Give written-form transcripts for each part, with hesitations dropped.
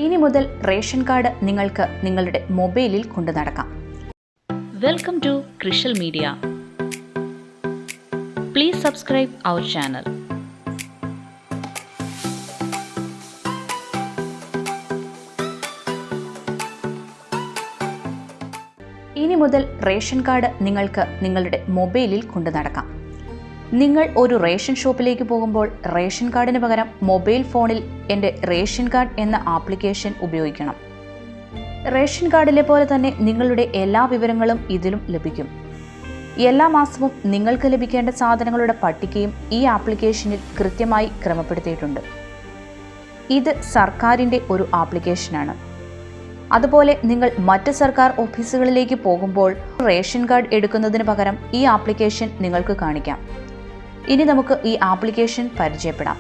ഇനി മുതൽ ration card നിങ്ങൾക്ക് നിങ്ങളുടെ മൊബൈലിൽ കൊണ്ടു നടക്കാം. വെൽക്കം ടു ക്രിഷ്യൽ media. Please subscribe our channel. ഇനി മുതൽ റേഷൻ കാർഡ് നിങ്ങൾക്ക് നിങ്ങളുടെ മൊബൈലിൽ കൊണ്ടു നടക്കാം. നിങ്ങൾ ഒരു റേഷൻ ഷോപ്പിലേക്ക് പോകുമ്പോൾ റേഷൻ കാർഡിന് പകരം മൊബൈൽ ഫോണിൽ എൻ്റെ റേഷൻ കാർഡ് എന്ന ആപ്ലിക്കേഷൻ ഉപയോഗിക്കണം. റേഷൻ കാർഡിലെ പോലെ തന്നെ നിങ്ങളുടെ എല്ലാ വിവരങ്ങളും ഇതിലും ലഭിക്കും. എല്ലാ മാസവും നിങ്ങൾക്ക് ലഭിക്കേണ്ട സാധനങ്ങളുടെ പട്ടികയും ഈ ആപ്ലിക്കേഷനിൽ കൃത്യമായി ക്രമപ്പെടുത്തിയിട്ടുണ്ട്. ഇത് സർക്കാരിൻ്റെ ഒരു ആപ്ലിക്കേഷനാണ്. അതുപോലെ നിങ്ങൾ മറ്റ് സർക്കാർ ഓഫീസുകളിലേക്ക് പോകുമ്പോൾ റേഷൻ കാർഡ് എടുക്കുന്നതിന് പകരം ഈ ആപ്ലിക്കേഷൻ നിങ്ങൾക്ക് കാണിക്കാം. ഇനി നമുക്ക് ഈ ആപ്ലിക്കേഷൻ പരിചയപ്പെടാം.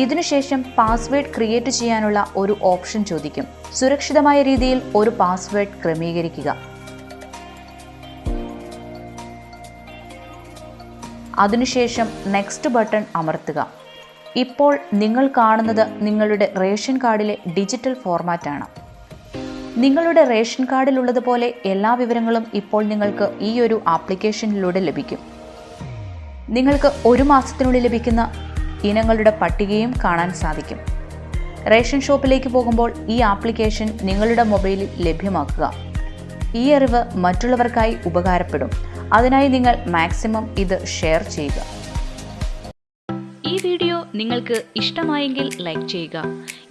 ഇതിനുശേഷം പാസ്വേഡ് ക്രിയേറ്റ് ചെയ്യാനുള്ള ഒരു ഓപ്ഷൻ ചോദിക്കും. സുരക്ഷിതമായ രീതിയിൽ ഒരു പാസ്വേഡ് ക്രമീകരിക്കുക. അതിനുശേഷം നെക്സ്റ്റ് ബട്ടൺ അമർത്തുക. ഇപ്പോൾ നിങ്ങൾ കാണുന്നത് നിങ്ങളുടെ റേഷൻ കാർഡിലെ ഡിജിറ്റൽ ഫോർമാറ്റാണ്. നിങ്ങളുടെ റേഷൻ കാർഡിലുള്ളതുപോലെ എല്ലാ വിവരങ്ങളും ഇപ്പോൾ നിങ്ങൾക്ക് ഈ ഒരു ആപ്ലിക്കേഷനിലൂടെ ലഭിക്കും. നിങ്ങൾക്ക് ഒരു മാസത്തിനുള്ളിൽ ലഭിക്കുന്ന ഇനങ്ങളുടെ പട്ടികയും കാണാൻ സാധിക്കും. റേഷൻ ഷോപ്പിലേക്ക് പോകുമ്പോൾ ഈ ആപ്ലിക്കേഷൻ നിങ്ങളുടെ മൊബൈലിൽ ലഭ്യമാക്കുക. ഈ അറിവ് മറ്റുള്ളവർക്കായി ഉപകാരപ്പെടും. അതിനായി നിങ്ങൾ മാക്സിമം ഇത് ഷെയർ ചെയ്യുക. ഈ വീഡിയോ നിങ്ങൾക്ക് ഇഷ്ടമായെങ്കിൽ ലൈക്ക് ചെയ്യുക,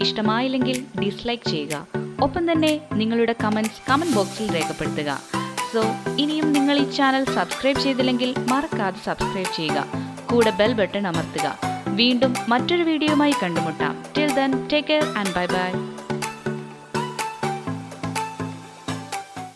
ഇഷ്ടമായില്ലെങ്കിൽ ഡിസ്ലൈക്ക് ചെയ്യുക. ഒപ്പം തന്നെ നിങ്ങളുടെ കമന്റ് ബോക്സിൽ രേഖപ്പെടുത്തുക. സോ ഇനിയും നിങ്ങൾ ഈ ചാനൽ സബ്സ്ക്രൈബ് ചെയ്തില്ലെങ്കിൽ മറക്കാതെ സബ്സ്ക്രൈബ് ചെയ്യുക. കൂടെ ബെൽ ബട്ടൺ അമർത്തുക. വീണ്ടും മറ്റൊരു വീഡിയോയുമായി കണ്ടുമുട്ടാം. Till then take care and bye bye.